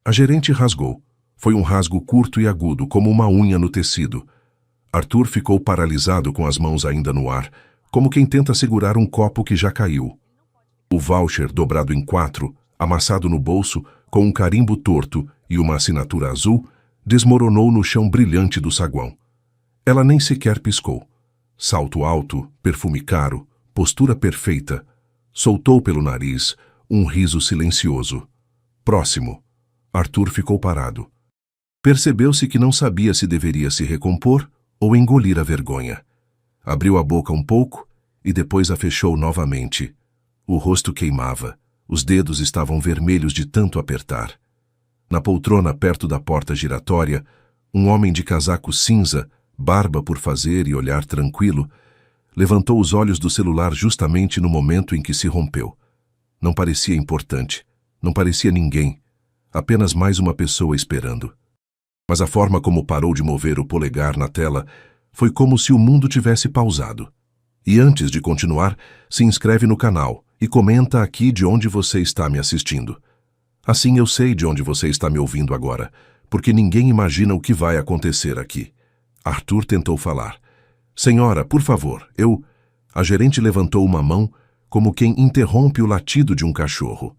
A gerente rasgou. Foi um rasgo curto e agudo, como uma unha no tecido. Arthur ficou paralisado com as mãos ainda no ar, como quem tenta segurar um copo que já caiu. O voucher dobrado em 4, amassado no bolso, com um carimbo torto e uma assinatura azul, desmoronou no chão brilhante do saguão. Ela nem sequer piscou. Salto alto, perfume caro, postura perfeita. Soltou pelo nariz um riso silencioso. Próximo. Arthur ficou parado. Percebeu-se que não sabia se deveria se recompor ou engolir a vergonha. Abriu a boca um pouco e depois a fechou novamente. O rosto queimava. Os dedos estavam vermelhos de tanto apertar. Na poltrona perto da porta giratória, um homem de casaco cinza, barba por fazer e olhar tranquilo, levantou os olhos do celular justamente no momento em que se rompeu. Não parecia importante. Não parecia ninguém. Apenas mais uma pessoa esperando. Mas a forma como parou de mover o polegar na tela foi como se o mundo tivesse pausado. E antes de continuar, se inscreve no canal e comenta aqui de onde você está me assistindo. Assim eu sei de onde você está me ouvindo agora, porque ninguém imagina o que vai acontecer aqui. Arthur tentou falar. Senhora, por favor, eu... A gerente levantou uma mão como quem interrompe o latido de um cachorro.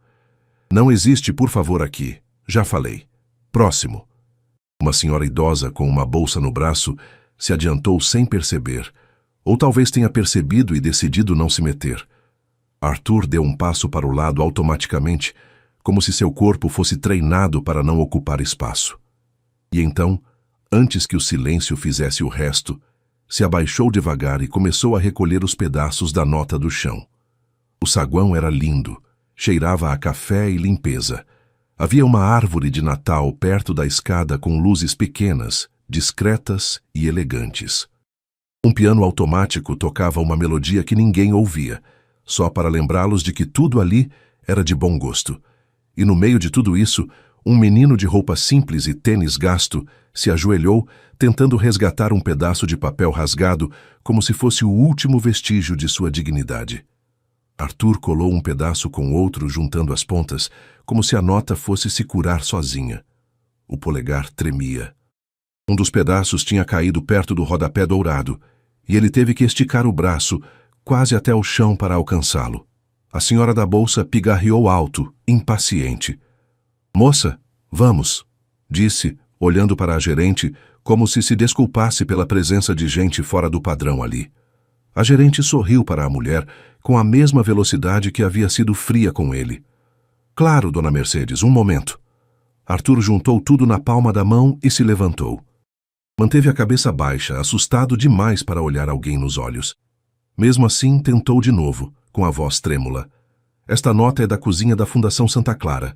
Não existe por favor aqui. Já falei. Próximo. Uma senhora idosa com uma bolsa no braço se adiantou sem perceber, ou talvez tenha percebido e decidido não se meter. Arthur deu um passo para o lado automaticamente, como se seu corpo fosse treinado para não ocupar espaço. E então, antes que o silêncio fizesse o resto, se abaixou devagar e começou a recolher os pedaços da nota do chão. O saguão era lindo, cheirava a café e limpeza. Havia uma árvore de Natal perto da escada com luzes pequenas, discretas e elegantes. Um piano automático tocava uma melodia que ninguém ouvia, só para lembrá-los de que tudo ali era de bom gosto. E no meio de tudo isso, um menino de roupa simples e tênis gasto se ajoelhou, tentando resgatar um pedaço de papel rasgado como se fosse o último vestígio de sua dignidade. Arthur colou um pedaço com outro juntando as pontas, como se a nota fosse se curar sozinha. O polegar tremia. Um dos pedaços tinha caído perto do rodapé dourado, e ele teve que esticar o braço, quase até o chão para alcançá-lo. A senhora da bolsa pigarreou alto, impaciente. Moça, vamos, disse, olhando para a gerente, como se desculpasse pela presença de gente fora do padrão ali. A gerente sorriu para a mulher com a mesma velocidade que havia sido fria com ele. Claro, dona Mercedes, um momento. Arthur juntou tudo na palma da mão e se levantou. Manteve a cabeça baixa, assustado demais para olhar alguém nos olhos. Mesmo assim, tentou de novo, com a voz trêmula. Esta nota é da cozinha da Fundação Santa Clara.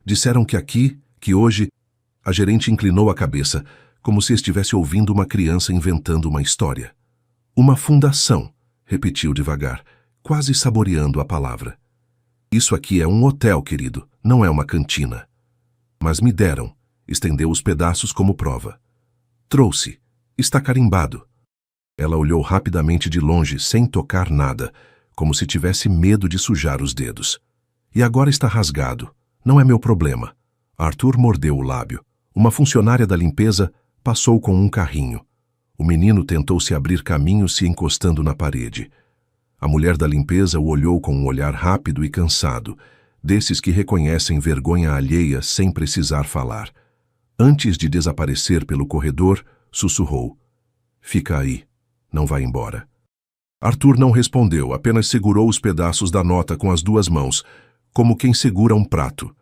Disseram que aqui, que hoje... A gerente inclinou a cabeça, como se estivesse ouvindo uma criança inventando uma história. Uma fundação, repetiu devagar, quase saboreando a palavra. Isso aqui é um hotel, querido, não é uma cantina. Mas me deram, estendeu os pedaços como prova. Trouxe, está carimbado. Ela olhou rapidamente de longe, sem tocar nada, como se tivesse medo de sujar os dedos. E agora está rasgado, não é meu problema. Arthur mordeu o lábio. Uma funcionária da limpeza passou com um carrinho. O menino tentou se abrir caminho se encostando na parede. A mulher da limpeza o olhou com um olhar rápido e cansado, desses que reconhecem vergonha alheia sem precisar falar. Antes de desaparecer pelo corredor, sussurrou. Fica aí, não vai embora. Arthur não respondeu, apenas segurou os pedaços da nota com as duas mãos, como quem segura um prato.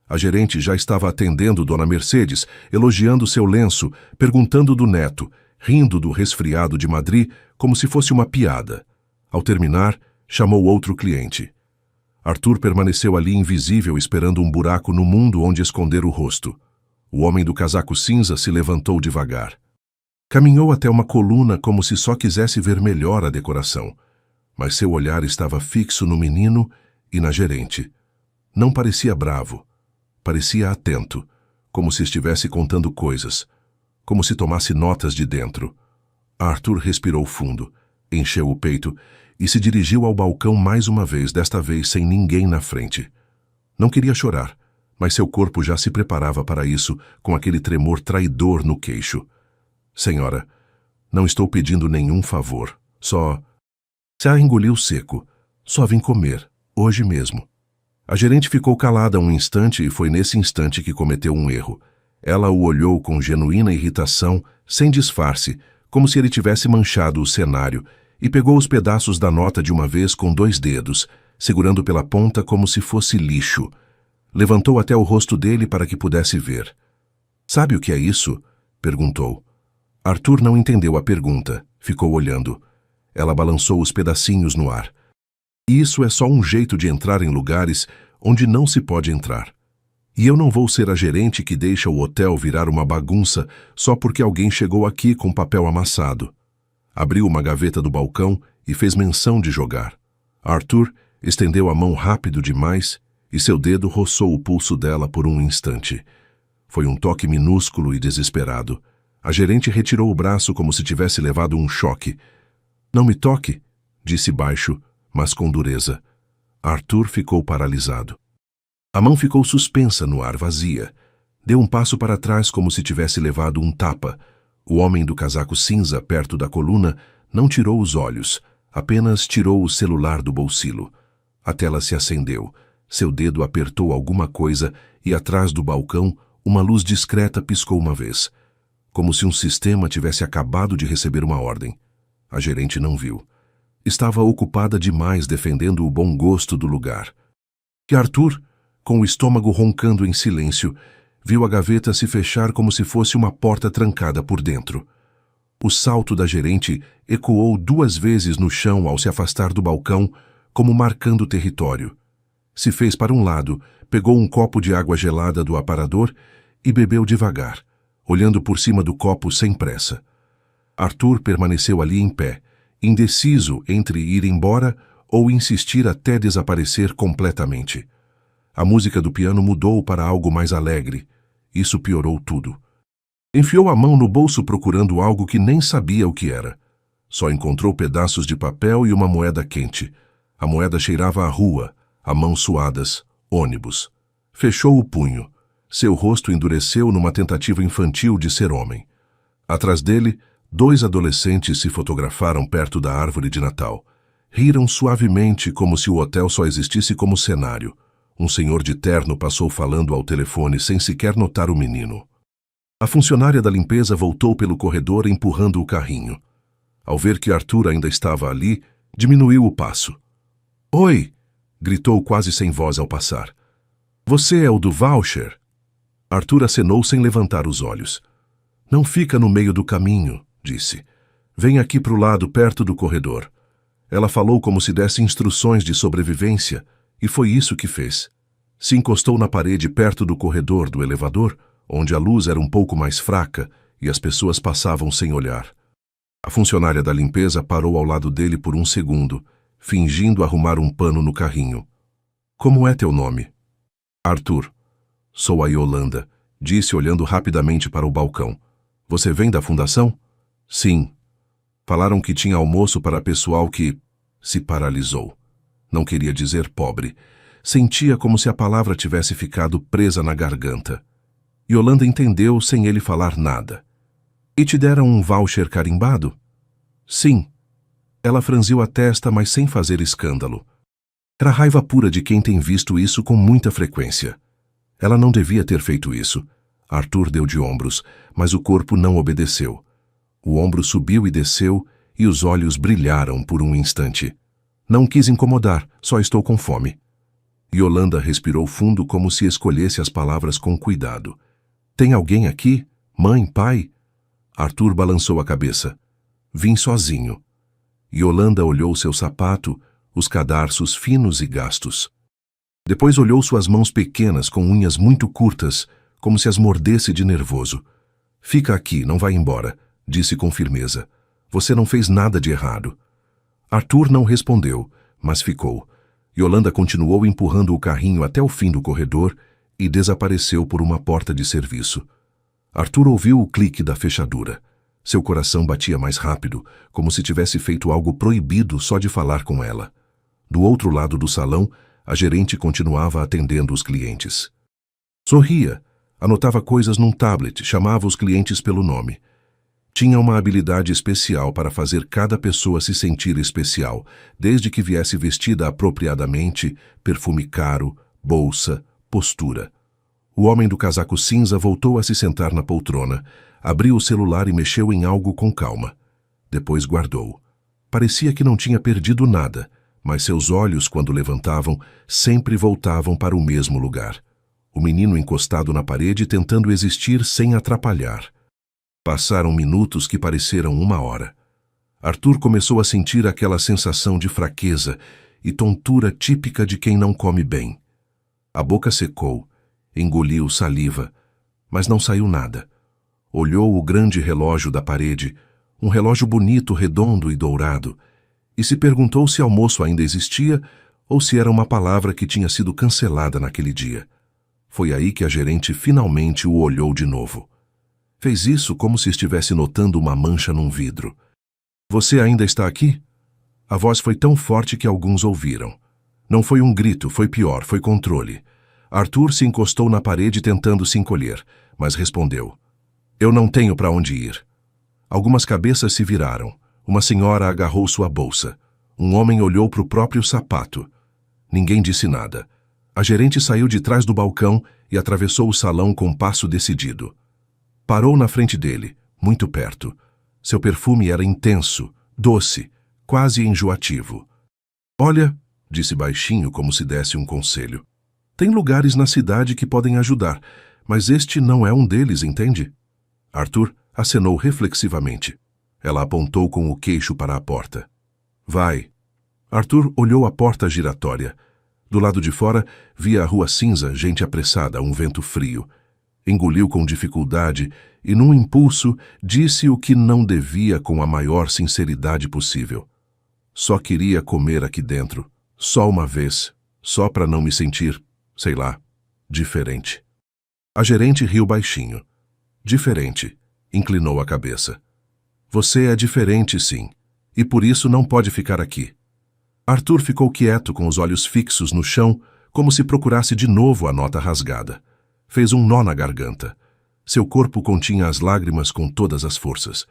A gerente já estava atendendo Dona Mercedes, elogiando seu lenço, perguntando do neto, rindo do resfriado de Madrid como se fosse uma piada. Ao terminar, chamou outro cliente. Arthur permaneceu ali invisível esperando um buraco no mundo onde esconder o rosto. O homem do casaco cinza se levantou devagar. Caminhou até uma coluna como se só quisesse ver melhor a decoração, mas seu olhar estava fixo no menino e na gerente. Não parecia bravo. Parecia atento, como se estivesse contando coisas, como se tomasse notas de dentro. Arthur respirou fundo, encheu o peito e se dirigiu ao balcão mais uma vez, desta vez sem ninguém na frente. Não queria chorar, mas seu corpo já se preparava para isso, com aquele tremor traidor no queixo. Senhora, não estou pedindo nenhum favor, só... Sia engoliu seco. Só vim comer, hoje mesmo. A gerente ficou calada um instante e foi nesse instante que cometeu um erro. Ela o olhou com genuína irritação, sem disfarce, como se ele tivesse manchado o cenário, e pegou os pedaços da nota de uma vez com 2 dedos, segurando pela ponta como se fosse lixo. Levantou até o rosto dele para que pudesse ver. Sabe o que é isso? Perguntou. Arthur não entendeu a pergunta, ficou olhando. Ela balançou os pedacinhos no ar. Isso é só um jeito de entrar em lugares onde não se pode entrar. E eu não vou ser a gerente que deixa o hotel virar uma bagunça só porque alguém chegou aqui com papel amassado. Abriu uma gaveta do balcão e fez menção de jogar. Arthur estendeu a mão rápido demais e seu dedo roçou o pulso dela por um instante. Foi um toque minúsculo e desesperado. A gerente retirou o braço como se tivesse levado um choque. Não me toque, disse baixo, mas com dureza. Arthur ficou paralisado. A mão ficou suspensa no ar, vazia. Deu um passo para trás como se tivesse levado um tapa. O homem do casaco cinza, perto da coluna, não tirou os olhos, apenas tirou o celular do bolsillo. A tela se acendeu. Seu dedo apertou alguma coisa e atrás do balcão, uma luz discreta piscou uma vez. Como se um sistema tivesse acabado de receber uma ordem. A gerente não viu. Estava ocupada demais defendendo o bom gosto do lugar. E Arthur, com o estômago roncando em silêncio, viu a gaveta se fechar como se fosse uma porta trancada por dentro. O salto da gerente ecoou 2 vezes no chão ao se afastar do balcão, como marcando território. Se fez para um lado, pegou um copo de água gelada do aparador e bebeu devagar, olhando por cima do copo sem pressa. Arthur permaneceu ali em pé, indeciso entre ir embora ou insistir até desaparecer completamente. A música do piano mudou para algo mais alegre. Isso piorou tudo. Enfiou a mão no bolso procurando algo que nem sabia o que era. Só encontrou pedaços de papel e uma moeda quente. A moeda cheirava a rua, a mãos suadas, ônibus. Fechou o punho. Seu rosto endureceu numa tentativa infantil de ser homem. Atrás dele, 2 adolescentes se fotografaram perto da árvore de Natal. Riram suavemente como se o hotel só existisse como cenário. Um senhor de terno passou falando ao telefone sem sequer notar o menino. A funcionária da limpeza voltou pelo corredor empurrando o carrinho. Ao ver que Arthur ainda estava ali, diminuiu o passo. "Oi!" gritou quase sem voz ao passar. "Você é o do voucher?" Arthur acenou sem levantar os olhos. "Não fica no meio do caminho", disse. "Vem aqui para o lado, perto do corredor." Ela falou como se desse instruções de sobrevivência, e foi isso que fez. Se encostou na parede perto do corredor do elevador, onde a luz era um pouco mais fraca e as pessoas passavam sem olhar. A funcionária da limpeza parou ao lado dele por um segundo, fingindo arrumar um pano no carrinho. "Como é teu nome?" "Arthur." "Sou a Yolanda", disse olhando rapidamente para o balcão. "Você vem da fundação?" "Sim." "Falaram que tinha almoço para pessoal que..." Se paralisou. Não queria dizer pobre. Sentia como se a palavra tivesse ficado presa na garganta. Yolanda entendeu sem ele falar nada. "E te deram um voucher carimbado?" "Sim." Ela franziu a testa, mas sem fazer escândalo. Era raiva pura de quem tem visto isso com muita frequência. Ela não devia ter feito isso. Arthur deu de ombros, mas o corpo não obedeceu. O ombro subiu e desceu, e os olhos brilharam por um instante. "Não quis incomodar, só estou com fome." Yolanda respirou fundo como se escolhesse as palavras com cuidado. "Tem alguém aqui? Mãe, pai?" Arthur balançou a cabeça. "Vim sozinho." Yolanda olhou seu sapato, os cadarços finos e gastos. Depois olhou suas mãos pequenas com unhas muito curtas, como se as mordesse de nervoso. "Fica aqui, não vai embora", disse com firmeza. "Você não fez nada de errado." Arthur não respondeu, mas ficou. Yolanda continuou empurrando o carrinho até o fim do corredor e desapareceu por uma porta de serviço. Arthur ouviu o clique da fechadura. Seu coração batia mais rápido, como se tivesse feito algo proibido só de falar com ela. Do outro lado do salão, a gerente continuava atendendo os clientes. Sorria, anotava coisas num tablet, chamava os clientes pelo nome. Tinha uma habilidade especial para fazer cada pessoa se sentir especial, desde que viesse vestida apropriadamente, perfume caro, bolsa, postura. O homem do casaco cinza voltou a se sentar na poltrona, abriu o celular e mexeu em algo com calma. Depois guardou. Parecia que não tinha perdido nada, mas seus olhos, quando levantavam, sempre voltavam para o mesmo lugar. O menino encostado na parede tentando existir sem atrapalhar. Passaram minutos que pareceram 1 hora. Arthur começou a sentir aquela sensação de fraqueza e tontura típica de quem não come bem. A boca secou, engoliu saliva, mas não saiu nada. Olhou o grande relógio da parede, um relógio bonito, redondo e dourado, e se perguntou se almoço ainda existia ou se era uma palavra que tinha sido cancelada naquele dia. Foi aí que a gerente finalmente o olhou de novo. Fez isso como se estivesse notando uma mancha num vidro. Você ainda está aqui? A voz foi tão forte que alguns ouviram. Não foi um grito, foi pior, foi controle. Arthur se encostou na parede tentando se encolher, mas respondeu. Eu não tenho para onde ir. Algumas cabeças se viraram. Uma senhora agarrou sua bolsa. Um homem olhou para o próprio sapato. Ninguém disse nada. A gerente saiu de trás do balcão e atravessou o salão com um passo decidido. Parou na frente dele, muito perto. Seu perfume era intenso, doce, quase enjoativo. Olha, disse baixinho como se desse um conselho. Tem lugares na cidade que podem ajudar, mas este não é um deles, entende? Arthur acenou reflexivamente. Ela apontou com o queixo para a porta. Vai. Arthur olhou a porta giratória. Do lado de fora, via a rua cinza, gente apressada, um vento frio. Engoliu com dificuldade e, num impulso, disse o que não devia com a maior sinceridade possível. Só queria comer aqui dentro, só uma vez, só para não me sentir, sei lá, diferente. A gerente riu baixinho. Diferente, inclinou a cabeça. Você é diferente, sim, e por isso não pode ficar aqui. Arthur ficou quieto com os olhos fixos no chão, como se procurasse de novo a nota rasgada. Fez um nó na garganta. Seu corpo continha as lágrimas com todas as forças.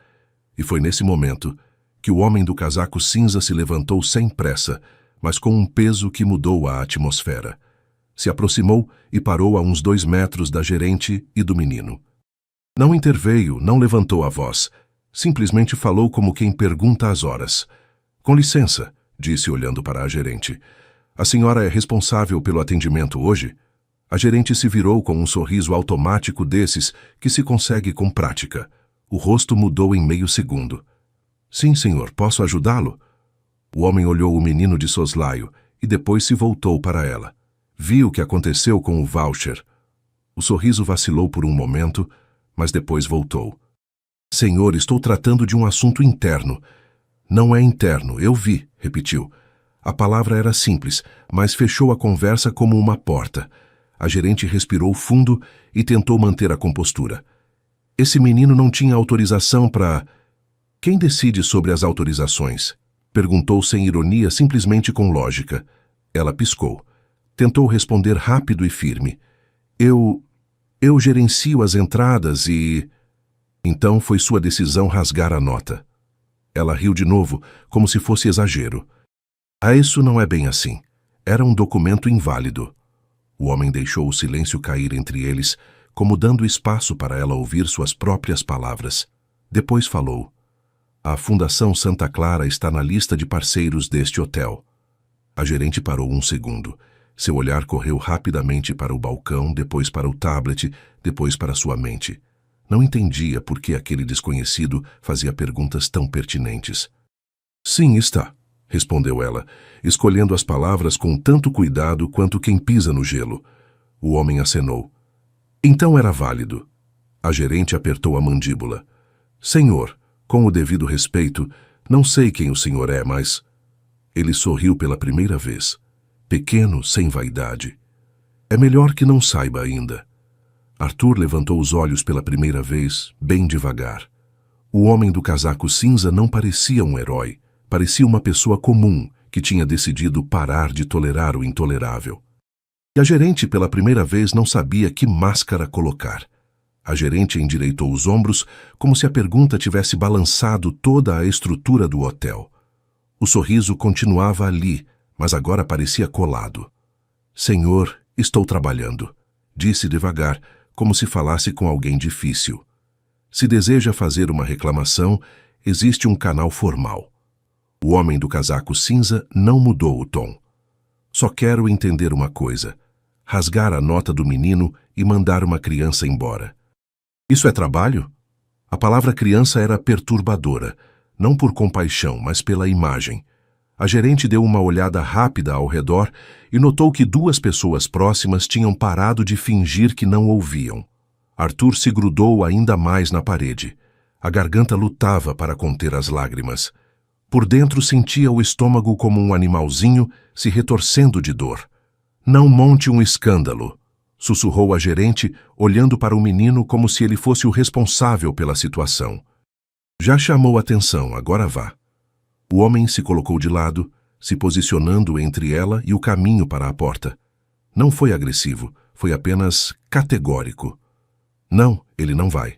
E foi nesse momento que o homem do casaco cinza se levantou sem pressa, mas com um peso que mudou a atmosfera. Se aproximou e parou a uns 2 metros da gerente e do menino. Não interveio, não levantou a voz. Simplesmente falou como quem pergunta as horas. Com licença, disse olhando para a gerente. A senhora é responsável pelo atendimento hoje? A gerente se virou com um sorriso automático desses que se consegue com prática. O rosto mudou em meio segundo. Sim, senhor, posso ajudá-lo? O homem olhou o menino de soslaio e depois se voltou para ela. Viu o que aconteceu com o voucher. O sorriso vacilou por um momento, mas depois voltou. Senhor, estou tratando de um assunto interno. Não é interno, eu vi, repetiu. A palavra era simples, mas fechou a conversa como uma porta. A gerente respirou fundo e tentou manter a compostura. Esse menino não tinha autorização para... Quem decide sobre as autorizações? Perguntou sem ironia, simplesmente com lógica. Ela piscou. Tentou responder rápido e firme. Eu gerencio as entradas e... Então foi sua decisão rasgar a nota. Ela riu de novo, como se fosse exagero. Isso não é bem assim. Era um documento inválido. O homem deixou o silêncio cair entre eles, como dando espaço para ela ouvir suas próprias palavras. Depois falou. A Fundação Santa Clara está na lista de parceiros deste hotel. A gerente parou um segundo. Seu olhar correu rapidamente para o balcão, depois para o tablet, depois para sua mente. Não entendia por que aquele desconhecido fazia perguntas tão pertinentes. Sim, está, respondeu ela, escolhendo as palavras com tanto cuidado quanto quem pisa no gelo. O homem acenou. Então era válido. A gerente apertou a mandíbula. Senhor, com o devido respeito, não sei quem o senhor é, mas... Ele sorriu pela primeira vez. Pequeno, sem vaidade. É melhor que não saiba ainda. Arthur levantou os olhos pela primeira vez, bem devagar. O homem do casaco cinza não parecia um herói. Parecia uma pessoa comum que tinha decidido parar de tolerar o intolerável. E a gerente, pela primeira vez, não sabia que máscara colocar. A gerente endireitou os ombros, como se a pergunta tivesse balançado toda a estrutura do hotel. O sorriso continuava ali, mas agora parecia colado. Senhor, estou trabalhando, disse devagar, como se falasse com alguém difícil. Se deseja fazer uma reclamação, existe um canal formal. O homem do casaco cinza não mudou o tom. Só quero entender uma coisa. Rasgar a nota do menino e mandar uma criança embora. Isso é trabalho? A palavra criança era perturbadora, não por compaixão, mas pela imagem. A gerente deu uma olhada rápida ao redor e notou que duas pessoas próximas tinham parado de fingir que não ouviam. Arthur se grudou ainda mais na parede. A garganta lutava para conter as lágrimas. Por dentro sentia o estômago como um animalzinho se retorcendo de dor. Não monte um escândalo, sussurrou a gerente, olhando para o menino como se ele fosse o responsável pela situação. Já chamou atenção, agora vá. O homem se colocou de lado, se posicionando entre ela e o caminho para a porta. Não foi agressivo, foi apenas categórico. Não, ele não vai.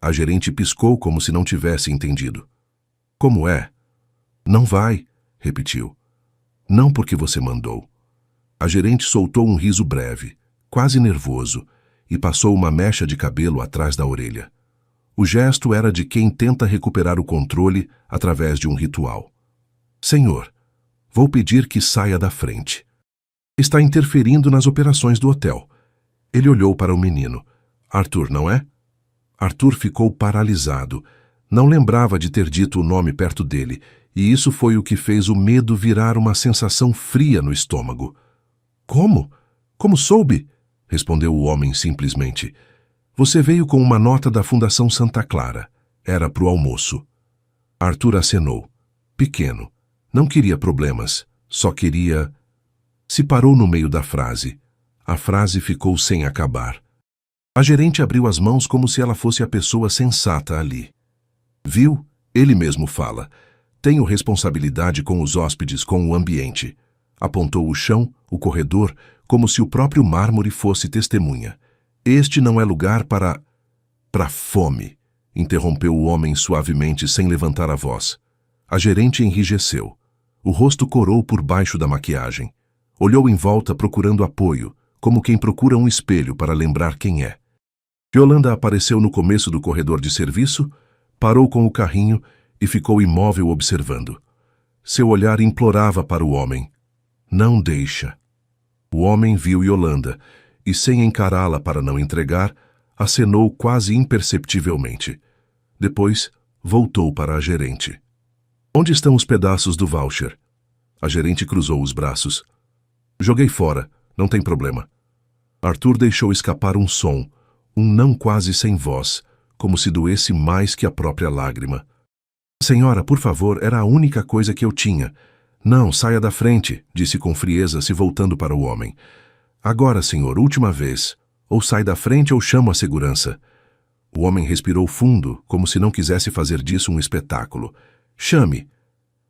A gerente piscou como se não tivesse entendido. Como é? Não vai, repetiu. Não porque você mandou. A gerente soltou um riso breve, quase nervoso, e passou uma mecha de cabelo atrás da orelha. O gesto era de quem tenta recuperar o controle através de um ritual. Senhor, vou pedir que saia da frente. Está interferindo nas operações do hotel. Ele olhou para o menino. Arthur, não é? Arthur ficou paralisado. Não lembrava de ter dito o nome perto dele, e isso foi o que fez o medo virar uma sensação fria no estômago. Como? Como soube? Respondeu o homem simplesmente. Você veio com uma nota da Fundação Santa Clara. Era para o almoço. Arthur acenou. Pequeno. Não queria problemas. Só queria... Se parou no meio da frase. A frase ficou sem acabar. A gerente abriu as mãos como se ela fosse a pessoa sensata ali. Viu? Ele mesmo fala. Tenho responsabilidade com os hóspedes, com o ambiente. Apontou o chão, o corredor, como se o próprio mármore fosse testemunha. Este não é lugar para fome, interrompeu o homem suavemente sem levantar a voz. A gerente enrijeceu. O rosto corou por baixo da maquiagem. Olhou em volta procurando apoio, como quem procura um espelho para lembrar quem é. Yolanda apareceu no começo do corredor de serviço, parou com o carrinho e ficou imóvel observando. Seu olhar implorava para o homem. Não deixa. O homem viu Yolanda e, sem encará-la para não entregar, acenou quase imperceptivelmente. Depois, voltou para a gerente. Onde estão os pedaços do voucher? A gerente cruzou os braços. Joguei fora, não tem problema. Arthur deixou escapar um som, um não quase sem voz, como se doesse mais que a própria lágrima. Senhora, por favor, era a única coisa que eu tinha. Não, saia da frente, disse com frieza, se voltando para o homem. Agora, senhor, última vez. Ou sai da frente ou chamo a segurança. O homem respirou fundo, como se não quisesse fazer disso um espetáculo. Chame.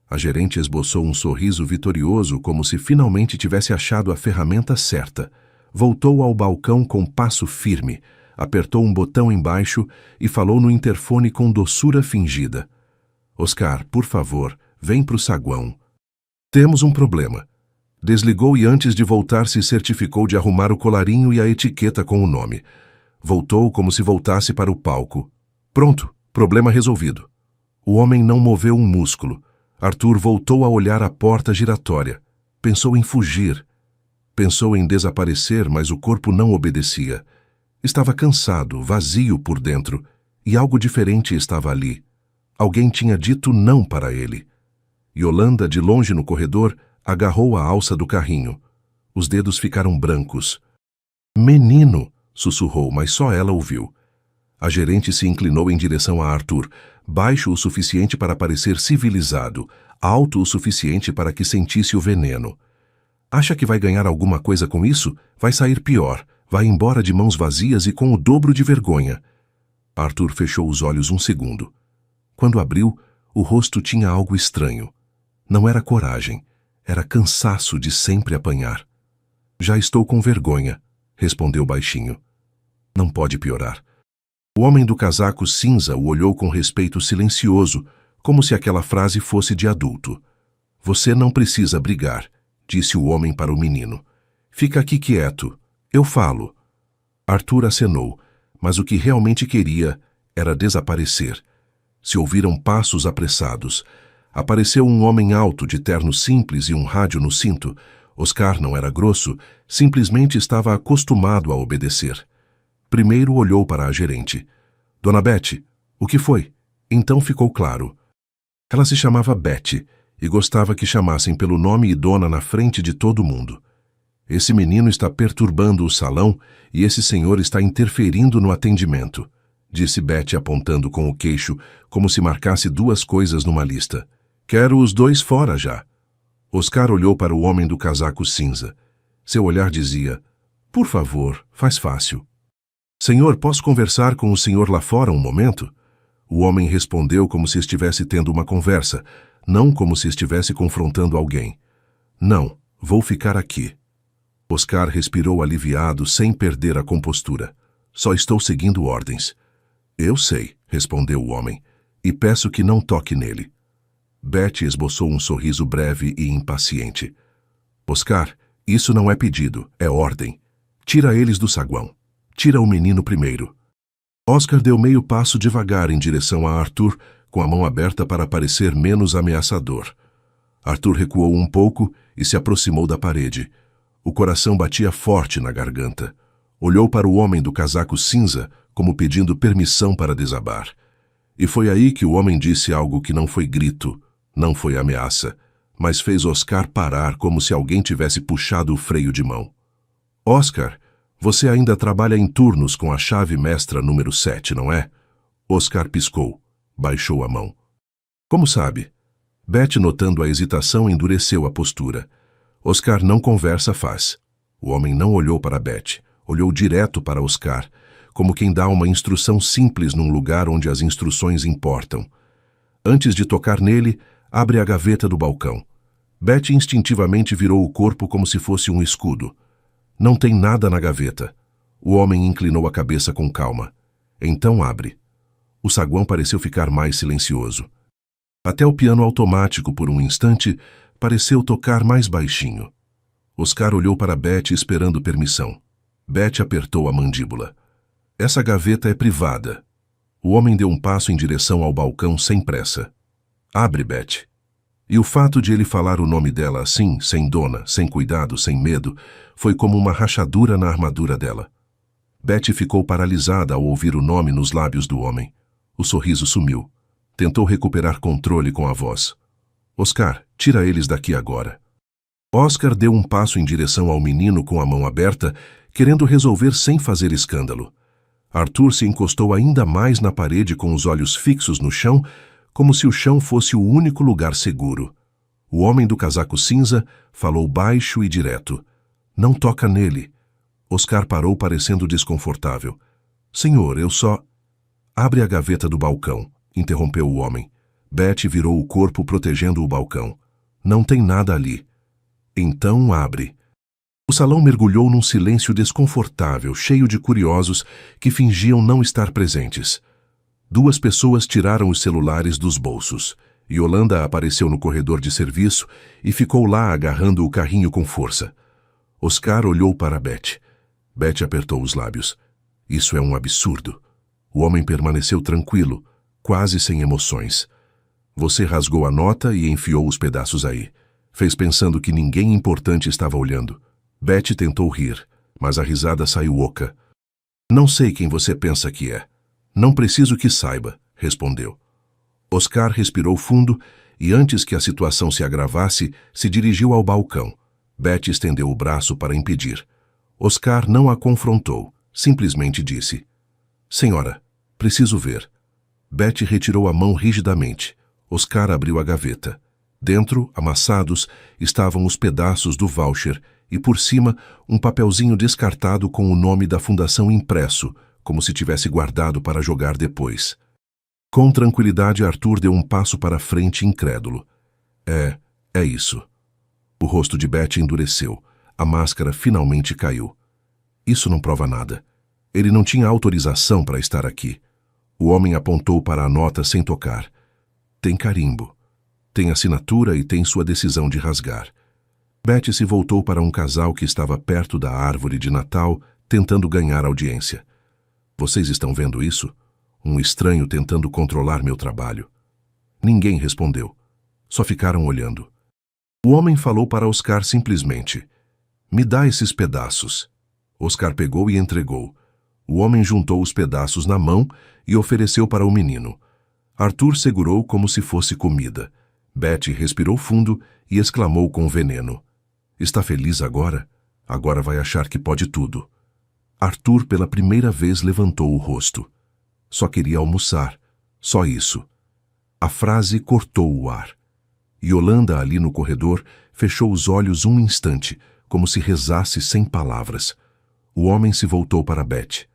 A gerente esboçou um sorriso vitorioso, como se finalmente tivesse achado a ferramenta certa. Voltou ao balcão com passo firme, apertou um botão embaixo e falou no interfone com doçura fingida. Oscar, por favor, vem para o saguão. Temos um problema. Desligou e antes de voltar se certificou de arrumar o colarinho e a etiqueta com o nome. Voltou como se voltasse para o palco. Pronto, problema resolvido. O homem não moveu um músculo. Arthur voltou a olhar a porta giratória. Pensou em fugir. Pensou em desaparecer, mas o corpo não obedecia. Estava cansado, vazio por dentro, e algo diferente estava ali. Alguém tinha dito não para ele. Yolanda, de longe no corredor, agarrou a alça do carrinho. Os dedos ficaram brancos. Menino! Sussurrou, mas só ela ouviu. A gerente se inclinou em direção a Arthur, baixo o suficiente para parecer civilizado, alto o suficiente para que sentisse o veneno. Acha que vai ganhar alguma coisa com isso? Vai sair pior. Vai embora de mãos vazias e com o dobro de vergonha. Arthur fechou os olhos um segundo. Quando abriu, o rosto tinha algo estranho. Não era coragem, era cansaço de sempre apanhar. Já estou com vergonha, respondeu baixinho. Não pode piorar. O homem do casaco cinza o olhou com respeito silencioso, como se aquela frase fosse de adulto. Você não precisa brigar, disse o homem para o menino. Fica aqui quieto. Eu falo. Arthur acenou, mas o que realmente queria era desaparecer. Se ouviram passos apressados. Apareceu um homem alto, de terno simples e um rádio no cinto. Oscar não era grosso, simplesmente estava acostumado a obedecer. Primeiro olhou para a gerente. Dona Betty, o que foi? Então ficou claro. Ela se chamava Betty e gostava que chamassem pelo nome e dona na frente de todo mundo. Esse menino está perturbando o salão e esse senhor está interferindo no atendimento, disse Betty apontando com o queixo, como se marcasse duas coisas numa lista. Quero os dois fora já. Oscar olhou para o homem do casaco cinza. Seu olhar dizia, por favor, faz fácil. Senhor, posso conversar com o senhor lá fora um momento? O homem respondeu como se estivesse tendo uma conversa, não como se estivesse confrontando alguém. Não, vou ficar aqui. Oscar respirou aliviado sem perder a compostura. Só estou seguindo ordens. Eu sei, respondeu o homem, e peço que não toque nele. Betty esboçou um sorriso breve e impaciente. Oscar, isso não é pedido, é ordem. Tira eles do saguão. Tira o menino primeiro. Oscar deu meio passo devagar em direção a Arthur, com a mão aberta para parecer menos ameaçador. Arthur recuou um pouco e se aproximou da parede. O coração batia forte na garganta. Olhou para o homem do casaco cinza, como pedindo permissão para desabar. E foi aí que o homem disse algo que não foi grito, não foi ameaça, mas fez Oscar parar como se alguém tivesse puxado o freio de mão. Oscar, você ainda trabalha em turnos com a chave mestra número 7, não é? Oscar piscou, baixou a mão. Como sabe? Betty, notando a hesitação, endureceu a postura. Oscar não conversa faz. O homem não olhou para Betty, olhou direto para Oscar, como quem dá uma instrução simples num lugar onde as instruções importam. Antes de tocar nele, abre a gaveta do balcão. Betty instintivamente virou o corpo como se fosse um escudo. Não tem nada na gaveta. O homem inclinou a cabeça com calma. Então abre. O saguão pareceu ficar mais silencioso. Até o piano automático, por um instante, pareceu tocar mais baixinho. Oscar olhou para Betty esperando permissão. Betty apertou a mandíbula. Essa gaveta é privada. O homem deu um passo em direção ao balcão sem pressa. Abre, Betty. E o fato de ele falar o nome dela assim, sem dona, sem cuidado, sem medo, foi como uma rachadura na armadura dela. Betty ficou paralisada ao ouvir o nome nos lábios do homem. O sorriso sumiu. Tentou recuperar controle com a voz. Oscar, tira eles daqui agora. Oscar deu um passo em direção ao menino com a mão aberta, querendo resolver sem fazer escândalo. Arthur se encostou ainda mais na parede com os olhos fixos no chão, como se o chão fosse o único lugar seguro. O homem do casaco cinza falou baixo e direto. Não toca nele. Oscar parou parecendo desconfortável. Senhor, eu só... Abre a gaveta do balcão, interrompeu o homem. Betty virou o corpo protegendo o balcão. Não tem nada ali. Então abre. O salão mergulhou num silêncio desconfortável, cheio de curiosos que fingiam não estar presentes. Duas pessoas tiraram os celulares dos bolsos. Yolanda apareceu no corredor de serviço e ficou lá agarrando o carrinho com força. Oscar olhou para Betty. Betty apertou os lábios. Isso é um absurdo. O homem permaneceu tranquilo, quase sem emoções. Você rasgou a nota e enfiou os pedaços aí. Fez pensando que ninguém importante estava olhando. Betty tentou rir, mas a risada saiu oca. Não sei quem você pensa que é. Não preciso que saiba, respondeu. Oscar respirou fundo e, antes que a situação se agravasse, se dirigiu ao balcão. Betty estendeu o braço para impedir. Oscar não a confrontou, simplesmente disse: Senhora, preciso ver. Betty retirou a mão rigidamente. Oscar abriu a gaveta. Dentro, amassados, estavam os pedaços do voucher e, por cima, um papelzinho descartado com o nome da fundação impresso, como se tivesse guardado para jogar depois. Com tranquilidade, Arthur deu um passo para frente incrédulo. É isso. O rosto de Betty endureceu. A máscara finalmente caiu. Isso não prova nada. Ele não tinha autorização para estar aqui. O homem apontou para a nota sem tocar. Tem carimbo. Tem assinatura e tem sua decisão de rasgar. Betty se voltou para um casal que estava perto da árvore de Natal, tentando ganhar audiência. Vocês estão vendo isso? Um estranho tentando controlar meu trabalho. Ninguém respondeu. Só ficaram olhando. O homem falou para Oscar simplesmente. Me dá esses pedaços. Oscar pegou e entregou. O homem juntou os pedaços na mão e ofereceu para o menino. Arthur segurou como se fosse comida. Betty respirou fundo e exclamou com veneno. Está feliz agora? Agora vai achar que pode tudo. Arthur pela primeira vez levantou o rosto. Só queria almoçar. Só isso. A frase cortou o ar. Yolanda, ali no corredor, fechou os olhos um instante, como se rezasse sem palavras. O homem se voltou para Betty.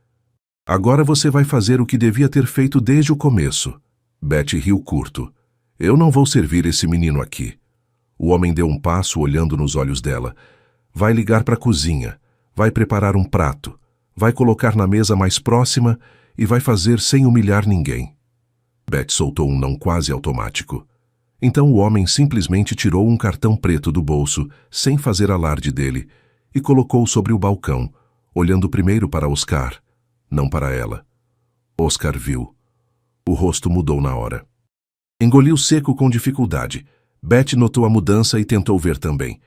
Agora você vai fazer o que devia ter feito desde o começo. Betty riu curto. Eu não vou servir esse menino aqui. O homem deu um passo olhando nos olhos dela. Vai ligar para a cozinha. Vai preparar um prato. Vai colocar na mesa mais próxima e vai fazer sem humilhar ninguém. Betty soltou um não quase automático. Então o homem simplesmente tirou um cartão preto do bolso, sem fazer alarde dele, e colocou sobre o balcão, olhando primeiro para Oscar, não para ela. Oscar viu. O rosto mudou na hora. Engoliu seco com dificuldade. Betty notou a mudança e tentou ver também.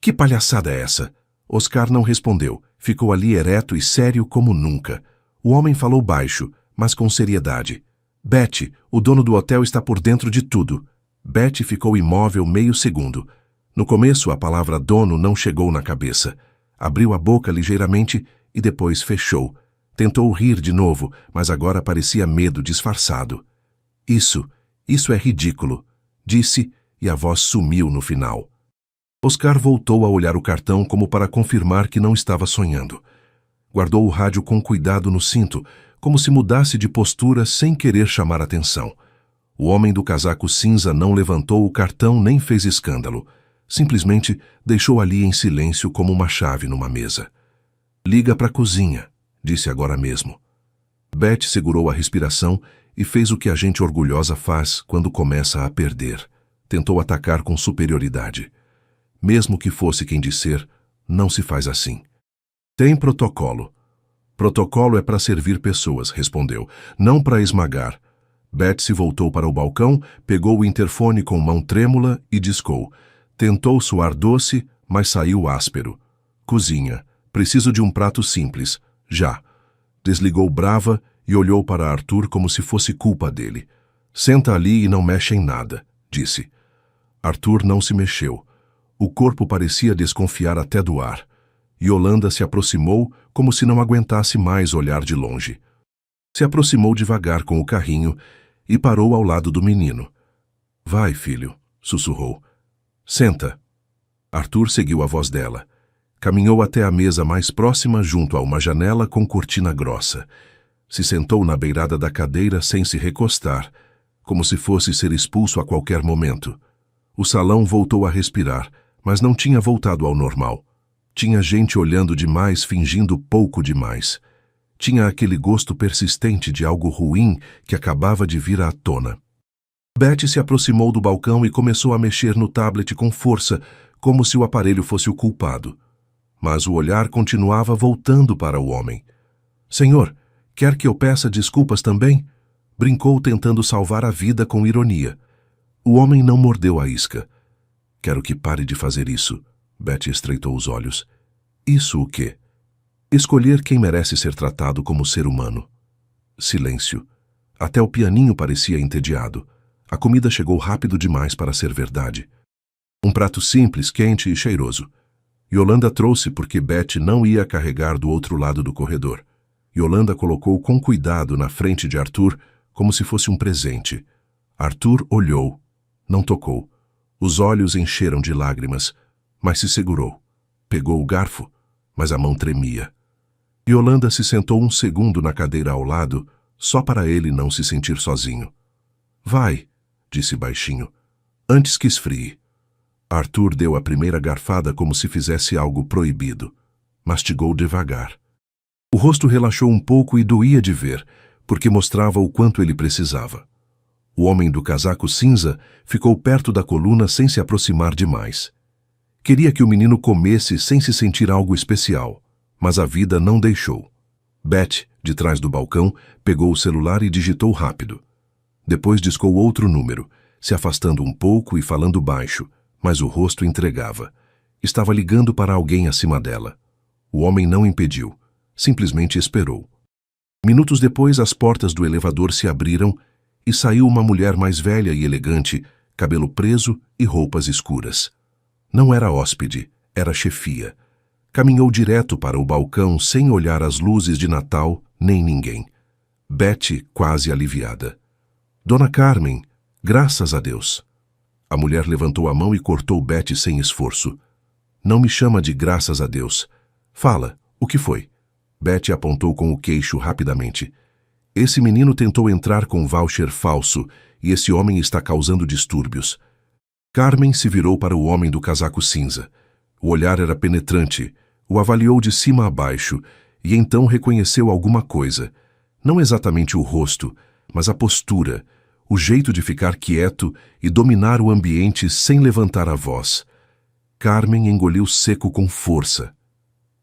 Que palhaçada é essa? Oscar não respondeu. Ficou ali ereto e sério como nunca. O homem falou baixo, mas com seriedade. Betty, o dono do hotel está por dentro de tudo. Betty ficou imóvel meio segundo. No começo, a palavra dono não chegou na cabeça. Abriu a boca ligeiramente e depois fechou. Tentou rir de novo, mas agora parecia medo disfarçado. Isso é ridículo, disse, e a voz sumiu no final. Oscar voltou a olhar o cartão como para confirmar que não estava sonhando. Guardou o rádio com cuidado no cinto, como se mudasse de postura sem querer chamar atenção. O homem do casaco cinza não levantou o cartão nem fez escândalo. Simplesmente deixou ali em silêncio como uma chave numa mesa. Liga para a cozinha, disse agora mesmo. Betty segurou a respiração e fez o que a gente orgulhosa faz quando começa a perder. Tentou atacar com superioridade. Mesmo que fosse quem disser, não se faz assim. Tem protocolo. Protocolo é para servir pessoas, respondeu, não para esmagar. Betty se voltou para o balcão, pegou o interfone com mão trêmula e discou. Tentou soar doce, mas saiu áspero. Cozinha. Preciso de um prato simples. Já. Desligou brava e olhou para Arthur como se fosse culpa dele. Senta ali e não mexe em nada, disse. Arthur não se mexeu. O corpo parecia desconfiar até do ar. Yolanda se aproximou como se não aguentasse mais olhar de longe. Se aproximou devagar com o carrinho e parou ao lado do menino. Vai, filho, sussurrou. Senta. Arthur seguiu a voz dela. Caminhou até a mesa mais próxima junto a uma janela com cortina grossa. Se sentou na beirada da cadeira sem se recostar, como se fosse ser expulso a qualquer momento. O salão voltou a respirar, mas não tinha voltado ao normal. Tinha gente olhando demais, fingindo pouco demais. Tinha aquele gosto persistente de algo ruim que acabava de vir à tona. Betty se aproximou do balcão e começou a mexer no tablet com força, como se o aparelho fosse o culpado. Mas o olhar continuava voltando para o homem. Senhor, quer que eu peça desculpas também? Brincou tentando salvar a vida com ironia. O homem não mordeu a isca. Quero que pare de fazer isso. Betty estreitou os olhos. Isso o quê? Escolher quem merece ser tratado como ser humano. Silêncio. Até o pianinho parecia entediado. A comida chegou rápido demais para ser verdade. Um prato simples, quente e cheiroso. Yolanda trouxe porque Betty não ia carregar do outro lado do corredor. Yolanda colocou com cuidado na frente de Arthur, como se fosse um presente. Arthur olhou. Não tocou. Os olhos encheram de lágrimas, mas se segurou. Pegou o garfo, mas a mão tremia. Yolanda se sentou um segundo na cadeira ao lado, só para ele não se sentir sozinho. Vai, disse baixinho, antes que esfrie. Arthur deu a primeira garfada como se fizesse algo proibido. Mastigou devagar. O rosto relaxou um pouco e doía de ver, porque mostrava o quanto ele precisava. O homem do casaco cinza ficou perto da coluna sem se aproximar demais. Queria que o menino comesse sem se sentir algo especial, mas a vida não deixou. Beth, de trás do balcão, pegou o celular e digitou rápido. Depois discou outro número, se afastando um pouco e falando baixo, mas o rosto entregava. Estava ligando para alguém acima dela. O homem não impediu, simplesmente esperou. Minutos depois, as portas do elevador se abriram e saiu uma mulher mais velha e elegante, cabelo preso e roupas escuras. Não era hóspede, era chefia. Caminhou direto para o balcão sem olhar as luzes de Natal nem ninguém. Beth quase aliviada. Dona Carmen, graças a Deus. A mulher levantou a mão e cortou Beth sem esforço. Não me chama de graças a Deus. Fala, o que foi? Beth apontou com o queixo rapidamente. Esse menino tentou entrar com voucher falso e esse homem está causando distúrbios. Carmen se virou para o homem do casaco cinza. O olhar era penetrante, o avaliou de cima a baixo e então reconheceu alguma coisa. Não exatamente o rosto, mas a postura, o jeito de ficar quieto e dominar o ambiente sem levantar a voz. Carmen engoliu seco com força.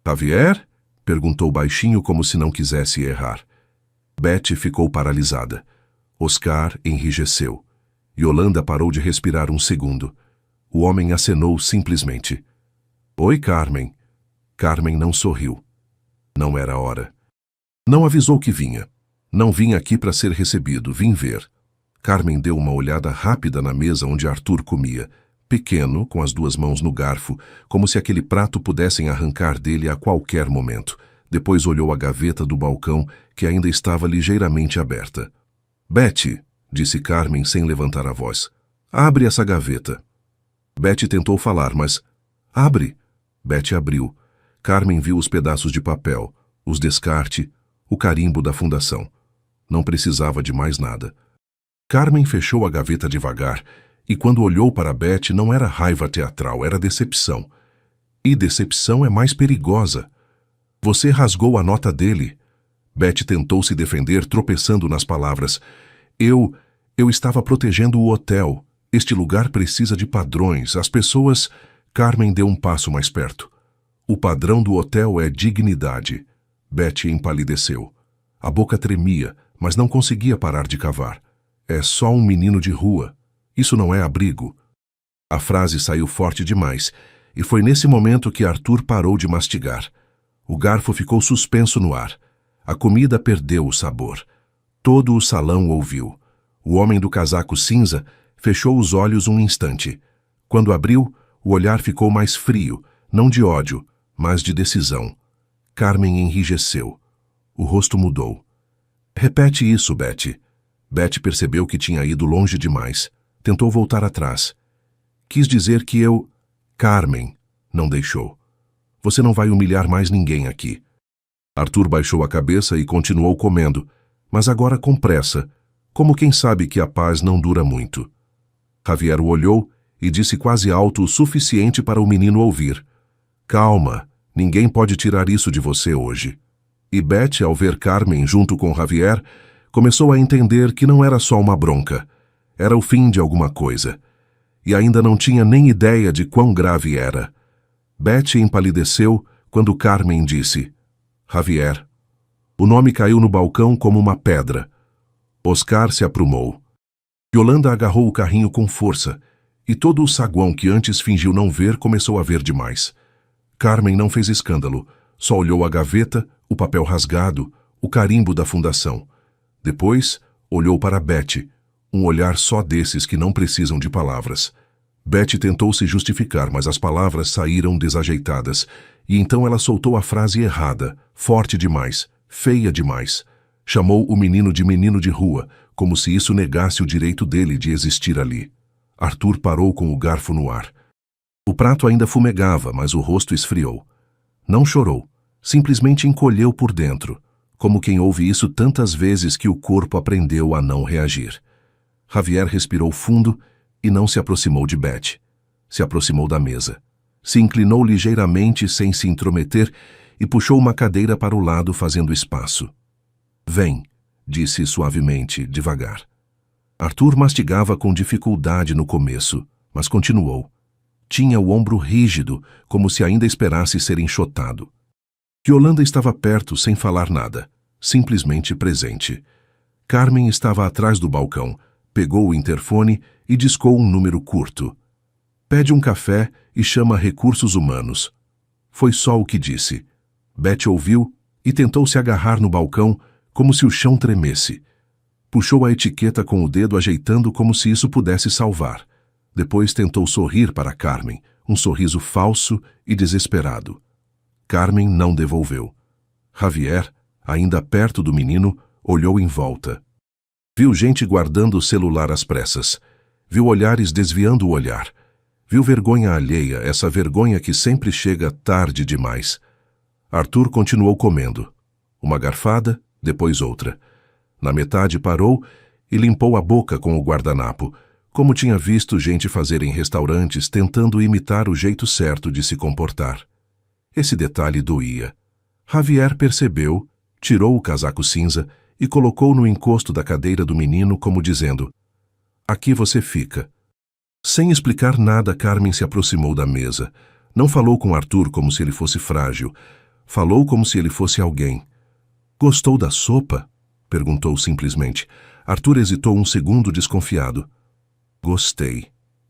Javier? Perguntou baixinho como se não quisesse errar. Beth ficou paralisada. Oscar enrijeceu. Yolanda parou de respirar um segundo. O homem acenou simplesmente. Oi, Carmen. Carmen não sorriu. Não era hora. Não avisou que vinha. Não vim aqui para ser recebido, vim ver. Carmen deu uma olhada rápida na mesa onde Arthur comia, pequeno, com as duas mãos no garfo, como se aquele prato pudessem arrancar dele a qualquer momento. Depois olhou a gaveta do balcão, que ainda estava ligeiramente aberta. Beth, disse Carmen sem levantar a voz, abre essa gaveta. Beth tentou falar, mas... Abre! Beth abriu. Carmen viu os pedaços de papel, os descarte, o carimbo da fundação. Não precisava de mais nada. Carmen fechou a gaveta devagar, e quando olhou para Beth não era raiva teatral, era decepção. E decepção é mais perigosa. Você rasgou a nota dele. Beth tentou se defender, tropeçando nas palavras. Eu estava protegendo o hotel. Este lugar precisa de padrões. As pessoas... Carmen deu um passo mais perto. O padrão do hotel é dignidade. Beth empalideceu. A boca tremia, mas não conseguia parar de cavar. É só um menino de rua. Isso não é abrigo. A frase saiu forte demais, e foi nesse momento que Arthur parou de mastigar. O garfo ficou suspenso no ar. A comida perdeu o sabor. Todo o salão ouviu. O homem do casaco cinza fechou os olhos um instante. Quando abriu, o olhar ficou mais frio, não de ódio, mas de decisão. Carmen enrijeceu. O rosto mudou. Repete isso, Beth. Beth percebeu que tinha ido longe demais. Tentou voltar atrás. Quis dizer que eu... Carmen, não deixou. Você não vai humilhar mais ninguém aqui. Arthur baixou a cabeça e continuou comendo, mas agora com pressa, como quem sabe que a paz não dura muito. Javier o olhou e disse quase alto o suficiente para o menino ouvir. Calma, ninguém pode tirar isso de você hoje. E Beth, ao ver Carmen junto com Javier, começou a entender que não era só uma bronca. Era o fim de alguma coisa. E ainda não tinha nem ideia de quão grave era. Beth empalideceu quando Carmen disse, Javier. O nome caiu no balcão como uma pedra. Oscar se aprumou. Yolanda agarrou o carrinho com força, e todo o saguão que antes fingiu não ver começou a ver demais. Carmen não fez escândalo, só olhou a gaveta, o papel rasgado, o carimbo da fundação. Depois, olhou para Beth, um olhar só desses que não precisam de palavras. Beth tentou se justificar, mas as palavras saíram desajeitadas, e então ela soltou a frase errada, forte demais, feia demais. Chamou o menino de rua, como se isso negasse o direito dele de existir ali. Arthur parou com o garfo no ar. O prato ainda fumegava, mas o rosto esfriou. Não chorou, simplesmente encolheu por dentro, como quem ouve isso tantas vezes que o corpo aprendeu a não reagir. Javier respirou fundo e não se aproximou de Beth. Se aproximou da mesa. Se inclinou ligeiramente sem se intrometer e puxou uma cadeira para o lado, fazendo espaço. Vem, disse suavemente, devagar. Arthur mastigava com dificuldade no começo, mas continuou. Tinha o ombro rígido, como se ainda esperasse ser enxotado. Yolanda estava perto, sem falar nada, simplesmente presente. Carmen estava atrás do balcão, pegou o interfone e discou um número curto. Pede um café e chama recursos humanos. Foi só o que disse. Beth ouviu e tentou se agarrar no balcão, como se o chão tremesse. Puxou a etiqueta com o dedo, ajeitando como se isso pudesse salvar. Depois tentou sorrir para Carmen, um sorriso falso e desesperado. Carmen não devolveu. Javier, ainda perto do menino, olhou em volta. Viu gente guardando o celular às pressas. Viu olhares desviando o olhar. Viu vergonha alheia, essa vergonha que sempre chega tarde demais. Arthur continuou comendo. Uma garfada, depois outra. Na metade parou e limpou a boca com o guardanapo, como tinha visto gente fazer em restaurantes, tentando imitar o jeito certo de se comportar. Esse detalhe doía. Javier percebeu, tirou o casaco cinza e colocou no encosto da cadeira do menino, como dizendo: aqui você fica. Sem explicar nada, Carmen se aproximou da mesa. Não falou com Arthur como se ele fosse frágil. Falou como se ele fosse alguém. Gostou da sopa? Perguntou simplesmente. Arthur hesitou um segundo, desconfiado. Gostei.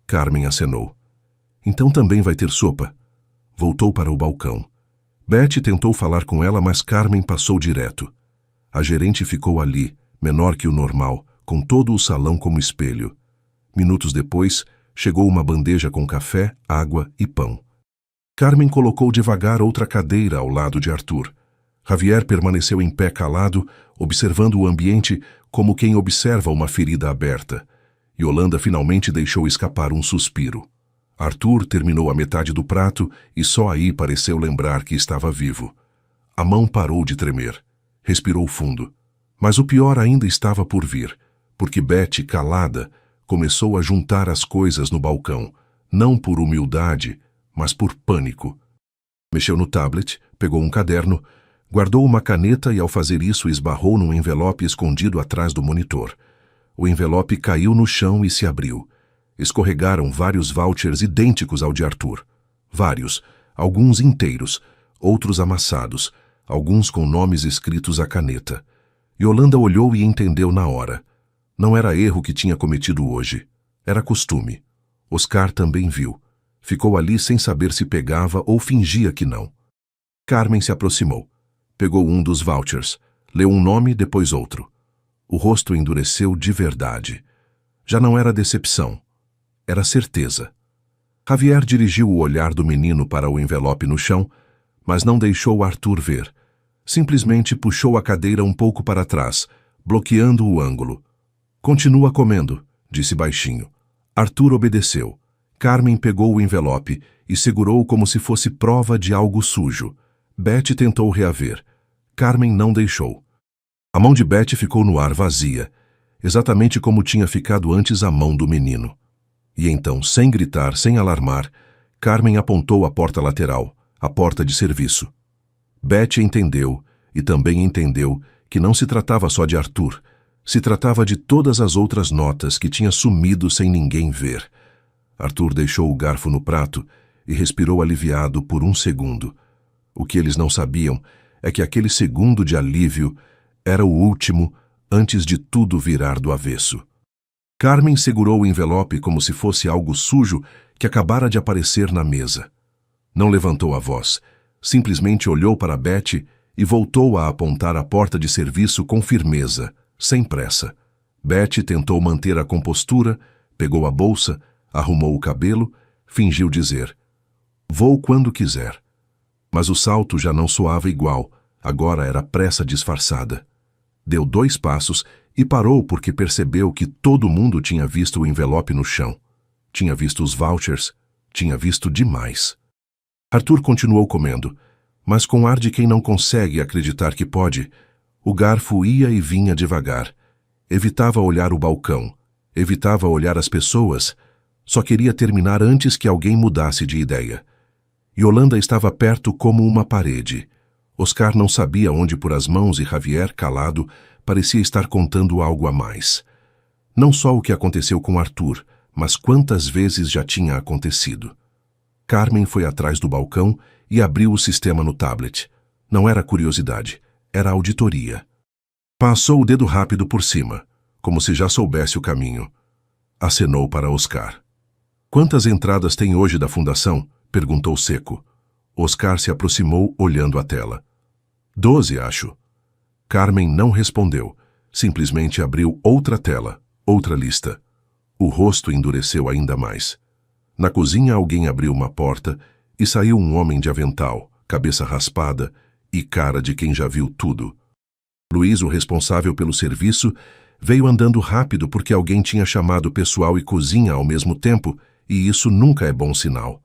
Carmen acenou. Então também vai ter sopa. Voltou para o balcão. Beth tentou falar com ela, mas Carmen passou direto. A gerente ficou ali, menor que o normal, com todo o salão como espelho. Minutos depois, chegou uma bandeja com café, água e pão. Carmen colocou devagar outra cadeira ao lado de Arthur. Javier permaneceu em pé calado, observando o ambiente como quem observa uma ferida aberta. Yolanda finalmente deixou escapar um suspiro. Arthur terminou a metade do prato e só aí pareceu lembrar que estava vivo. A mão parou de tremer. Respirou fundo. Mas o pior ainda estava por vir, porque Beth, calada, começou a juntar as coisas no balcão, não por humildade, mas por pânico. Mexeu no tablet, pegou um caderno, guardou uma caneta e, ao fazer isso, esbarrou num envelope escondido atrás do monitor. O envelope caiu no chão e se abriu. Escorregaram vários vouchers idênticos ao de Arthur. Vários, alguns inteiros, outros amassados, alguns com nomes escritos à caneta. Yolanda olhou e entendeu na hora. Não era erro que tinha cometido hoje. Era costume. Oscar também viu. Ficou ali sem saber se pegava ou fingia que não. Carmen se aproximou. Pegou um dos vouchers. Leu um nome, depois outro. O rosto endureceu de verdade. Já não era decepção. Era certeza. Javier dirigiu o olhar do menino para o envelope no chão, mas não deixou Arthur ver. Simplesmente puxou a cadeira um pouco para trás, bloqueando o ângulo. Continua comendo, disse baixinho. Arthur obedeceu. Carmen pegou o envelope e segurou como se fosse prova de algo sujo. Beth tentou reaver. Carmen não deixou. A mão de Beth ficou no ar vazia, exatamente como tinha ficado antes a mão do menino. E então, sem gritar, sem alarmar, Carmen apontou a porta lateral, a porta de serviço. Beth entendeu, e também entendeu, que não se tratava só de Arthur. Se tratava de todas as outras notas que tinha sumido sem ninguém ver. Arthur deixou o garfo no prato e respirou aliviado por um segundo. O que eles não sabiam é que aquele segundo de alívio era o último antes de tudo virar do avesso. Carmen segurou o envelope como se fosse algo sujo que acabara de aparecer na mesa. Não levantou a voz, simplesmente olhou para Beth e voltou a apontar a porta de serviço com firmeza, sem pressa. Beth tentou manter a compostura, pegou a bolsa, arrumou o cabelo, fingiu dizer: "Vou quando quiser." Mas o salto já não soava igual, agora era pressa disfarçada. Deu 2 passos e parou porque percebeu que todo mundo tinha visto o envelope no chão. Tinha visto os vouchers, tinha visto demais. Arthur continuou comendo, mas com ar de quem não consegue acreditar que pode. O garfo ia e vinha devagar. Evitava olhar o balcão, evitava olhar as pessoas. Só queria terminar antes que alguém mudasse de ideia. Yolanda estava perto como uma parede. Oscar não sabia onde pôr as mãos e Javier, calado, parecia estar contando algo a mais. Não só o que aconteceu com Arthur, mas quantas vezes já tinha acontecido. Carmen foi atrás do balcão e abriu o sistema no tablet. Não era curiosidade, era auditoria. Passou o dedo rápido por cima, como se já soubesse o caminho. Acenou para Oscar. "Quantas entradas tem hoje da fundação?" perguntou seco. Oscar se aproximou, olhando a tela. 12, acho. Carmen não respondeu. Simplesmente abriu outra tela, outra lista. O rosto endureceu ainda mais. Na cozinha alguém abriu uma porta e saiu um homem de avental, cabeça raspada e cara de quem já viu tudo. Luiz, o responsável pelo serviço, veio andando rápido porque alguém tinha chamado pessoal e cozinha ao mesmo tempo, e isso nunca é bom sinal.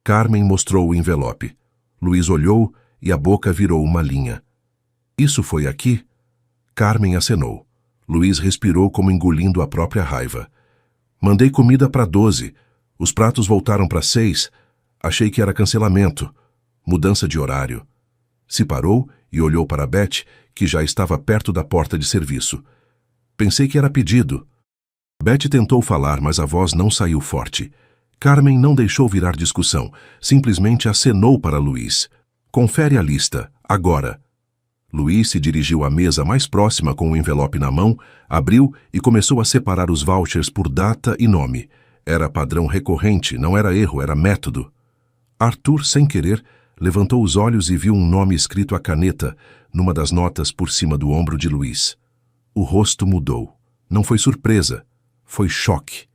Carmen mostrou o envelope. Luiz olhou e a boca virou uma linha. "Isso foi aqui?" Carmen acenou. Luiz respirou como engolindo a própria raiva. "Mandei comida para 12. Os pratos voltaram para 6. Achei que era cancelamento. Mudança de horário." Se parou e olhou para Beth, que já estava perto da porta de serviço. "Pensei que era pedido." Beth tentou falar, mas a voz não saiu forte. Carmen não deixou virar discussão, simplesmente acenou para Luiz. "Confere a lista, agora." Luiz se dirigiu à mesa mais próxima com o envelope na mão, abriu e começou a separar os vouchers por data e nome. Era padrão recorrente, não era erro, era método. Arthur, sem querer, levantou os olhos e viu um nome escrito à caneta, numa das notas por cima do ombro de Luiz. O rosto mudou. Não foi surpresa, foi choque.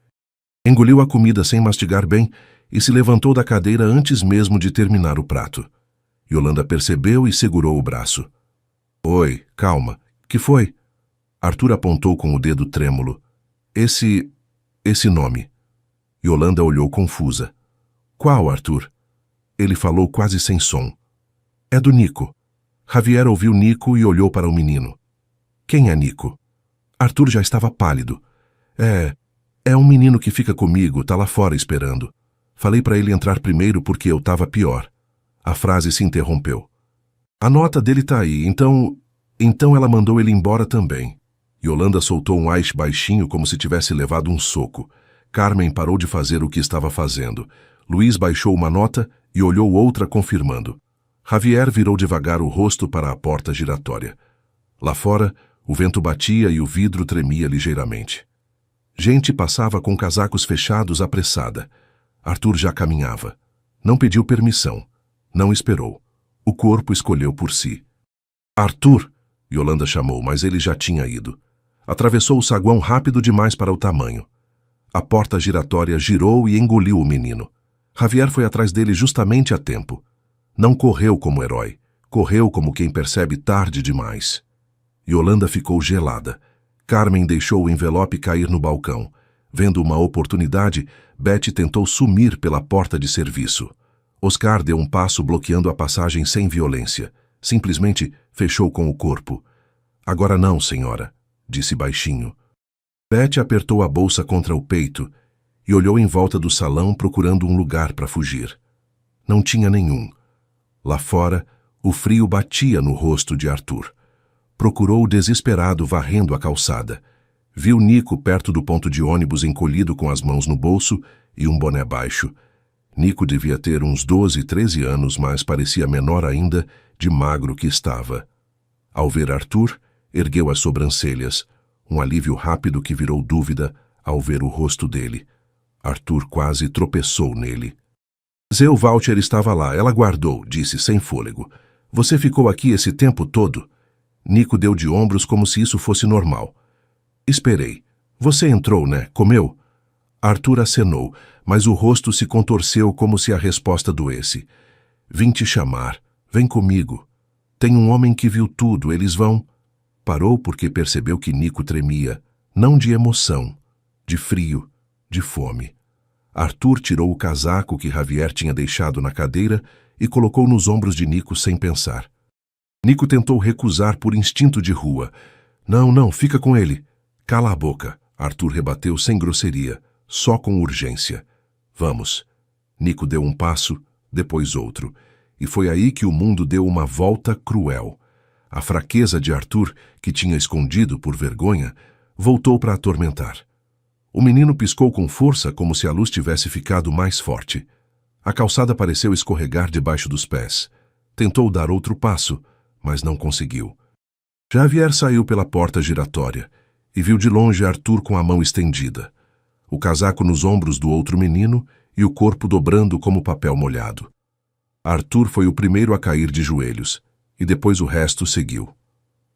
Engoliu a comida sem mastigar bem e se levantou da cadeira antes mesmo de terminar o prato. Yolanda percebeu e segurou o braço. "Oi, calma. Que foi?" Arthur apontou com o dedo trêmulo. Esse nome." Yolanda olhou confusa. "Qual, Arthur?" Ele falou quase sem som. "É do Nico." Javier ouviu Nico e olhou para o menino. "Quem é Nico?" Arthur já estava pálido. É um menino que fica comigo, tá lá fora esperando. Falei para ele entrar primeiro porque eu tava pior." A frase se interrompeu. "A nota dele tá aí, então ela mandou ele embora também." Yolanda soltou um aixe baixinho como se tivesse levado um soco. Carmen parou de fazer o que estava fazendo. Luiz baixou uma nota e olhou outra confirmando. Javier virou devagar o rosto para a porta giratória. Lá fora, o vento batia e o vidro tremia ligeiramente. Gente passava com casacos fechados apressada. Arthur já caminhava. Não pediu permissão. Não esperou. O corpo escolheu por si. "Arthur!" Yolanda chamou, mas ele já tinha ido. Atravessou o saguão rápido demais para o tamanho. A porta giratória girou e engoliu o menino. Javier foi atrás dele justamente a tempo. Não correu como herói. Correu como quem percebe tarde demais. Yolanda ficou gelada. Carmen deixou o envelope cair no balcão. Vendo uma oportunidade, Beth tentou sumir pela porta de serviço. Oscar deu um passo bloqueando a passagem sem violência. Simplesmente fechou com o corpo. "Agora não, senhora", disse baixinho. Beth apertou a bolsa contra o peito e olhou em volta do salão procurando um lugar para fugir. Não tinha nenhum. Lá fora, o frio batia no rosto de Arthur. Procurou desesperado varrendo a calçada. Viu Nico perto do ponto de ônibus encolhido com as mãos no bolso e um boné baixo. Nico devia ter uns 12, 13 anos, mas parecia menor ainda, de magro que estava. Ao ver Arthur, ergueu as sobrancelhas, um alívio rápido que virou dúvida ao ver o rosto dele. Arthur quase tropeçou nele. "Seu voucher estava lá, ela guardou", disse sem fôlego. "Você ficou aqui esse tempo todo?" Nico deu de ombros como se isso fosse normal. "Esperei. Você entrou, né? Comeu?" Arthur acenou, mas o rosto se contorceu como se a resposta doesse. "Vim te chamar. Vem comigo. Tem um homem que viu tudo, eles vão..." Parou porque percebeu que Nico tremia, não de emoção, de frio, de fome. Arthur tirou o casaco que Javier tinha deixado na cadeira e colocou nos ombros de Nico sem pensar. Nico tentou recusar por instinto de rua. Não, fica com ele." "Cala a boca", Arthur rebateu sem grosseria. só com urgência. Vamos. Nico deu um passo, depois outro, e foi aí que o mundo deu uma volta cruel. A fraqueza de Arthur, que tinha escondido por vergonha, voltou para atormentar. O menino piscou com força como se a luz tivesse ficado mais forte. A calçada pareceu escorregar debaixo dos pés. Tentou dar outro passo, mas não conseguiu. Javier saiu pela porta giratória e viu de longe Arthur com a mão estendida, o casaco nos ombros do outro menino e o corpo dobrando como papel molhado. Arthur foi o primeiro a cair de joelhos, e depois o resto seguiu.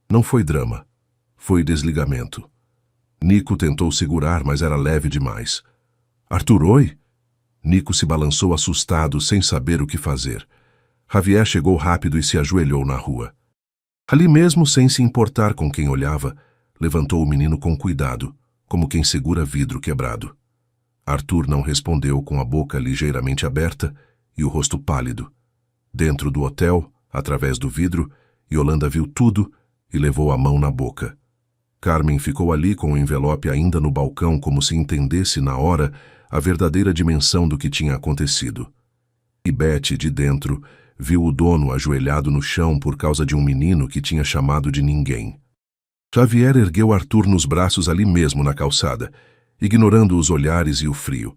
Não foi drama, foi desligamento. Nico tentou segurar, mas era leve demais. Arthur, oi? Nico se balançou assustado, sem saber o que fazer. Javier chegou rápido e se ajoelhou na rua. Ali mesmo, sem se importar com quem olhava, levantou o menino com cuidado, como quem segura vidro quebrado. Arthur não respondeu, com a boca ligeiramente aberta e o rosto pálido. Dentro do hotel, através do vidro, Yolanda viu tudo e levou a mão na boca. Carmen ficou ali com o envelope ainda no balcão, como se entendesse na hora a verdadeira dimensão do que tinha acontecido. E Betty, de dentro, viu o dono ajoelhado no chão por causa de um menino que tinha chamado de ninguém. Javier ergueu Arthur nos braços ali mesmo na calçada, ignorando os olhares e o frio.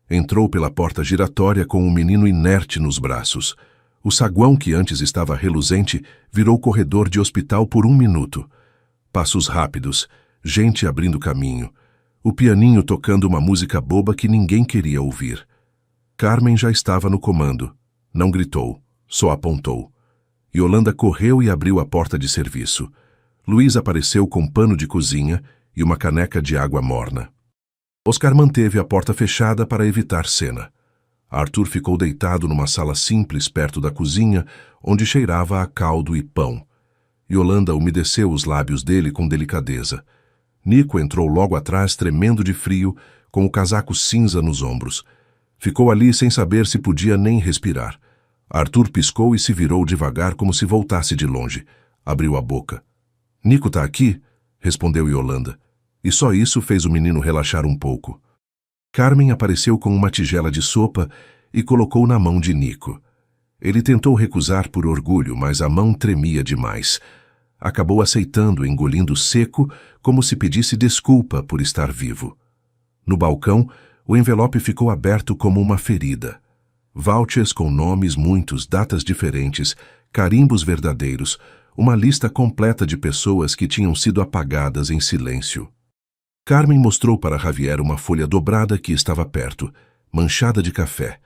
Entrou pela porta giratória com o menino inerte nos braços. O saguão, que antes estava reluzente, virou corredor de hospital por 1 minuto. Passos rápidos, gente abrindo caminho, o pianinho tocando uma música boba que ninguém queria ouvir. Carmen já estava no comando. Não gritou, só apontou. Yolanda correu e abriu a porta de serviço. Luiz apareceu com pano de cozinha e uma caneca de água morna. Oscar manteve a porta fechada para evitar cena. Arthur ficou deitado numa sala simples perto da cozinha, onde cheirava a caldo e pão. Yolanda umedeceu os lábios dele com delicadeza. Nico entrou logo atrás, tremendo de frio, com o casaco cinza nos ombros. Ficou ali sem saber se podia nem respirar. Arthur piscou e se virou devagar, como se voltasse de longe. Abriu a boca. Nico tá aqui? Respondeu Yolanda. E só isso fez o menino relaxar um pouco. Carmen apareceu com uma tigela de sopa e colocou na mão de Nico. Ele tentou recusar por orgulho, mas a mão tremia demais. Acabou aceitando, engolindo seco, como se pedisse desculpa por estar vivo. No balcão, o envelope ficou aberto como uma ferida. Vouchers com nomes muitos, datas diferentes, carimbos verdadeiros, uma lista completa de pessoas que tinham sido apagadas em silêncio. Carmen mostrou para Javier uma folha dobrada que estava perto, manchada de café.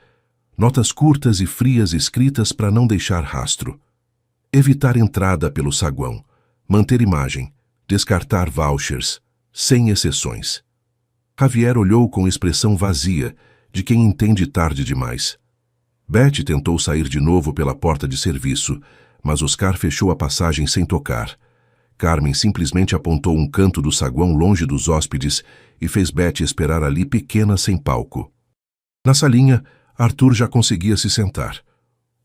Notas curtas e frias escritas para não deixar rastro. Evitar entrada pelo saguão. Manter imagem. Descartar vouchers. Sem exceções. Javier olhou com expressão vazia, de quem entende tarde demais. Betty tentou sair de novo pela porta de serviço, mas Oscar fechou a passagem sem tocar. Carmen simplesmente apontou um canto do saguão longe dos hóspedes e fez Betty esperar ali pequena sem palco. Na salinha, Arthur já conseguia se sentar.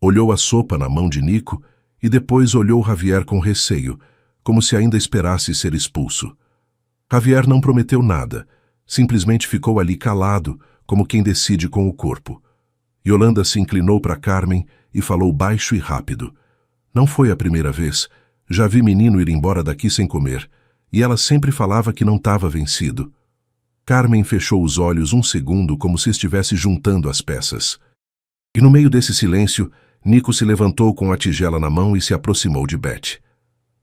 Olhou a sopa na mão de Nico e depois olhou Javier com receio, como se ainda esperasse ser expulso. Javier não prometeu nada, simplesmente ficou ali calado, como quem decide com o corpo. Yolanda se inclinou para Carmen e falou baixo e rápido. Não foi a primeira vez. Já vi menino ir embora daqui sem comer, e ela sempre falava que não estava vencido. Carmen fechou os olhos 1 segundo, como se estivesse juntando as peças. E no meio desse silêncio, Nico se levantou com a tigela na mão e se aproximou de Betty.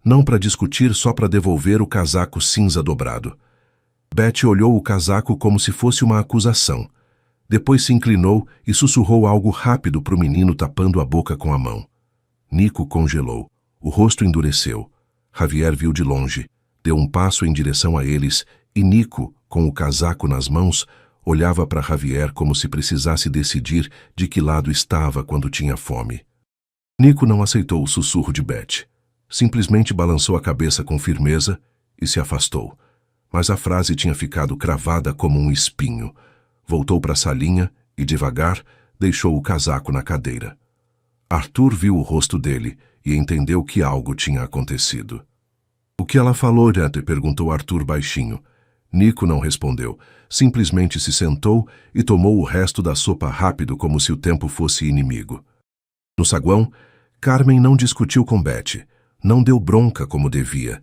Não para discutir, só para devolver o casaco cinza dobrado. Betty olhou o casaco como se fosse uma acusação. Depois se inclinou e sussurrou algo rápido para o menino, tapando a boca com a mão. Nico congelou. O rosto endureceu. Javier viu de longe, deu um passo em direção a eles e Nico, com o casaco nas mãos, olhava para Javier como se precisasse decidir de que lado estava quando tinha fome. Nico não aceitou o sussurro de Betty. Simplesmente balançou a cabeça com firmeza e se afastou. Mas a frase tinha ficado cravada como um espinho. Voltou para a salinha e, devagar, deixou o casaco na cadeira. Arthur viu o rosto dele e entendeu que algo tinha acontecido. O que ela falou, Jante? Perguntou Arthur baixinho. Nico não respondeu, simplesmente se sentou e tomou o resto da sopa rápido como se o tempo fosse inimigo. No saguão, Carmen não discutiu com Betty, não deu bronca como devia.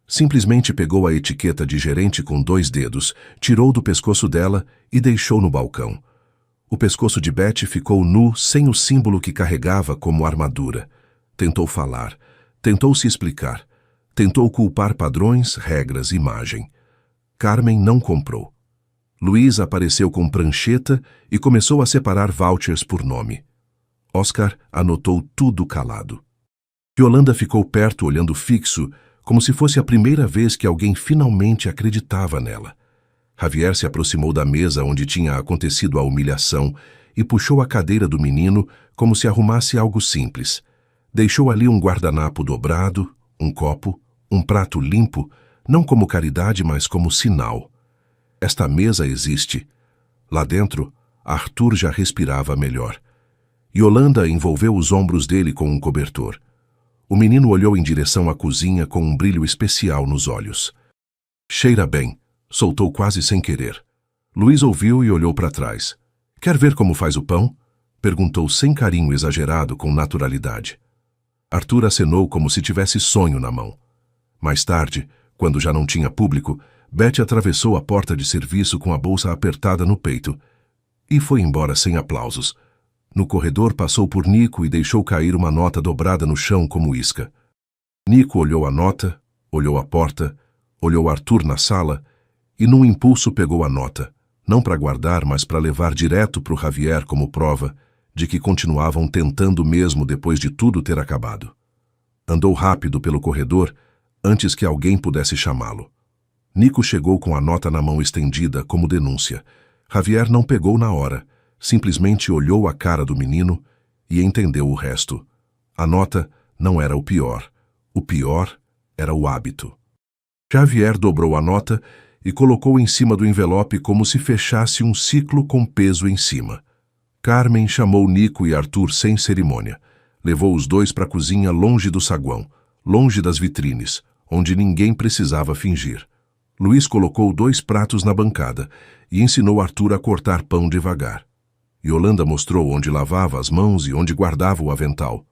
Simplesmente pegou a etiqueta de gerente com 2 dedos, tirou do pescoço dela e deixou no balcão. O pescoço de Betty ficou nu, sem o símbolo que carregava como armadura. Tentou falar, tentou se explicar, tentou culpar padrões, regras, imagem. Carmen não comprou. Luiz apareceu com prancheta e começou a separar vouchers por nome. Oscar anotou tudo calado. Yolanda ficou perto olhando fixo, como se fosse a primeira vez que alguém finalmente acreditava nela. Javier se aproximou da mesa onde tinha acontecido a humilhação e puxou a cadeira do menino como se arrumasse algo simples. Deixou ali um guardanapo dobrado, um copo, um prato limpo, não como caridade, mas como sinal. Esta mesa existe. Lá dentro, Arthur já respirava melhor. Yolanda envolveu os ombros dele com um cobertor. O menino olhou em direção à cozinha com um brilho especial nos olhos. Cheira bem, soltou quase sem querer. Luiz ouviu e olhou para trás. Quer ver como faz o pão? Perguntou sem carinho exagerado, com naturalidade. Arthur acenou como se tivesse sonho na mão. Mais tarde, quando já não tinha público, Betty atravessou a porta de serviço com a bolsa apertada no peito e foi embora sem aplausos. No corredor passou por Nico e deixou cair uma nota dobrada no chão como isca. Nico olhou a nota, olhou a porta, olhou Arthur na sala e num impulso pegou a nota, não para guardar, mas para levar direto para o Javier como prova de que continuavam tentando mesmo depois de tudo ter acabado. Andou rápido pelo corredor antes que alguém pudesse chamá-lo. Nico chegou com a nota na mão estendida como denúncia. Javier não pegou na hora, simplesmente olhou a cara do menino e entendeu o resto. A nota não era o pior era o hábito. Javier dobrou a nota e colocou em cima do envelope como se fechasse um ciclo com peso em cima. Carmen chamou Nico e Arthur sem cerimônia. Levou os dois para a cozinha longe do saguão, longe das vitrines, onde ninguém precisava fingir. Luiz colocou 2 pratos na bancada e ensinou Arthur a cortar pão devagar. Yolanda mostrou onde lavava as mãos e onde guardava o avental.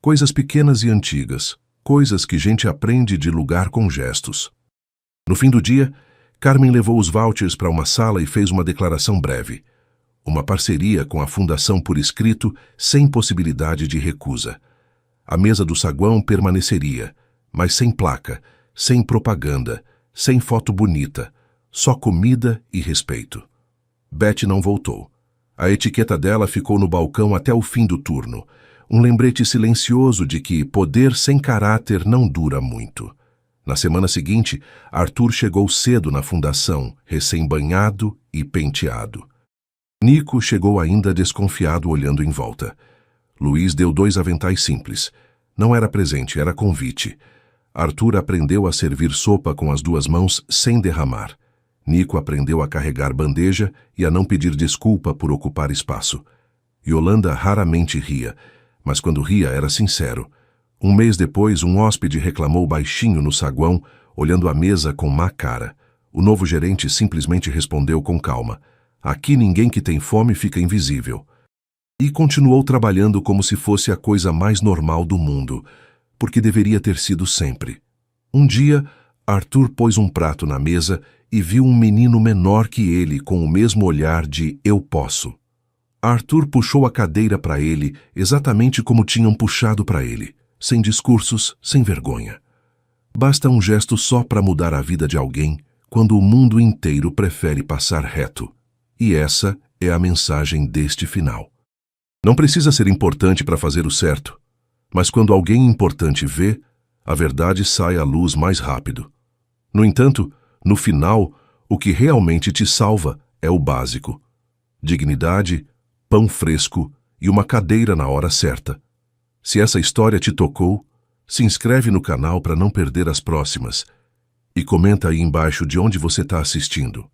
Coisas pequenas e antigas, coisas que gente aprende de lugar com gestos. No fim do dia, Carmen levou os vouchers para uma sala e fez uma declaração breve. Uma parceria com a fundação por escrito, sem possibilidade de recusa. A mesa do saguão permaneceria, mas sem placa, sem propaganda, sem foto bonita, só comida e respeito. Betty não voltou. A etiqueta dela ficou no balcão até o fim do turno, um lembrete silencioso de que poder sem caráter não dura muito. Na semana seguinte, Arthur chegou cedo na fundação, recém-banhado e penteado. Nico chegou ainda desconfiado, olhando em volta. Luiz deu 2 aventais simples. Não era presente, era convite. Arthur aprendeu a servir sopa com as 2 mãos sem derramar. Nico aprendeu a carregar bandeja e a não pedir desculpa por ocupar espaço. Yolanda raramente ria, mas quando ria era sincero. Um mês depois, um hóspede reclamou baixinho no saguão, olhando a mesa com má cara. O novo gerente simplesmente respondeu com calma: "Aqui ninguém que tem fome fica invisível." E continuou trabalhando como se fosse a coisa mais normal do mundo, porque deveria ter sido sempre. Um dia, Arthur pôs um prato na mesa e viu um menino menor que ele com o mesmo olhar de "eu posso." Arthur puxou a cadeira para ele exatamente como tinham puxado para ele, sem discursos, sem vergonha. Basta um gesto só para mudar a vida de alguém, quando o mundo inteiro prefere passar reto. E essa é a mensagem deste final. Não precisa ser importante para fazer o certo, mas quando alguém importante vê, a verdade sai à luz mais rápido. No entanto, no final, o que realmente te salva é o básico: dignidade, pão fresco e uma cadeira na hora certa. Se essa história te tocou, se inscreve no canal para não perder as próximas e comenta aí embaixo de onde você está assistindo.